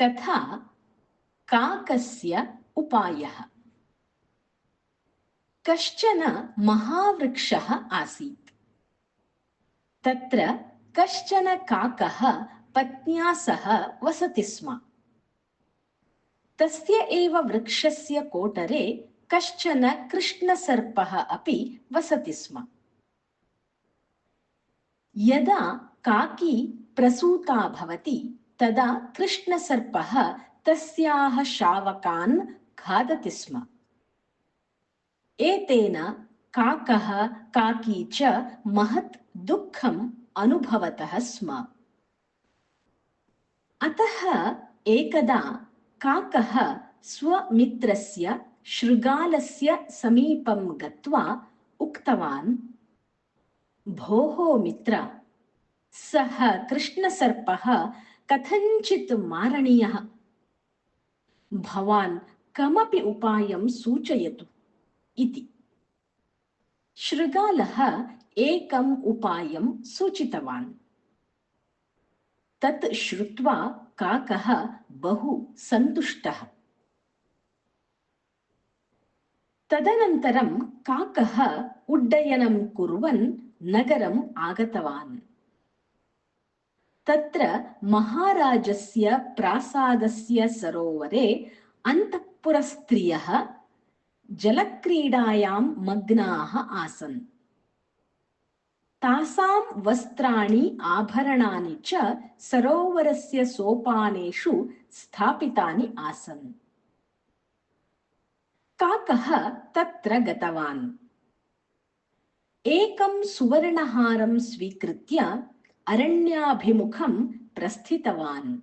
कथा काकस्य उपायः। कश्चन महावृक्षः आसीत्। तत्र कश्चन काकः पत्न्या सह वसति स्म। तस्य एव वृक्षस्य कोटरे कश्चन कृष्णसर्पः अपि वसति स्म। यदा काकी प्रसूता भवति तदा कृष्णसर्पः तस्याः शावकान् खादति स्म। एतेन काकः काकी च महत् दुःखम् अनुभवतः स्म। अतः एकदा काकः स्वमित्रस्य शृगालस्य समीपं गत्वा उक्तवान्, भोः मित्र, सः कृष्णसर्पः कथञ्चित् मारणीयः। भवान् कमपि उपायं सूचयतु इति। शृगालः एकम् उपायं सूचितवान्। तत् श्रुत्वा काकः बहु सन्तुष्टः। तदनन्तरं काकः उड्डयनं कुर्वन् नगरम् आगतवान्। तत्र महाराजस्य प्रासादस्य सरोवरे अन्तःपुरस्त्रियः जलक्रीडायां मग्नाः आसन्। तासां वस्त्राणि आभरणानि च सरोवरस्य सोपानेषु स्थापितानि आसन्। काकः तत्र गतवान्। एकं सुवर्णहारं स्वीकृत्य अरण्याभिमुखं प्रस्थितवान्।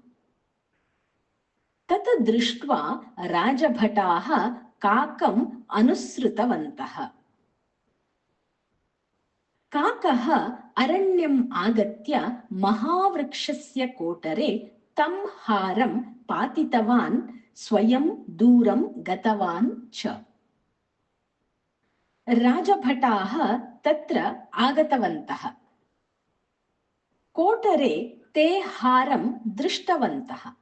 तत् दृष्ट्वा राजभटाः काकम् अनुसृतवन्तः। काकः अरण्यम् आगत्य महावृक्षस्य कोटरे तं हारं पातितवान्, स्वयं दूरं गतवान् च। राजभटाः तत्र आगतवन्तः। कोटरे ते हारं दृष्टवन्तः।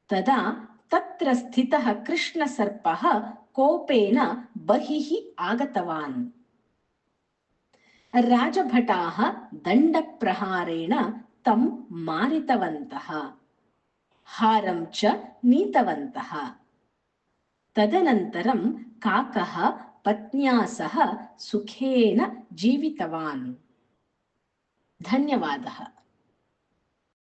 तदा तत्र स्थितः कृष्णसर्पः कोपेन बहिः आगतवान्। राजभटाः दण्डप्रहारेण तं मारितवन्तः, हारं च नीतवन्तः। तदनन्तरं काकः पत्न्या सह सुखेन जीवितवान्। धन्यवादः।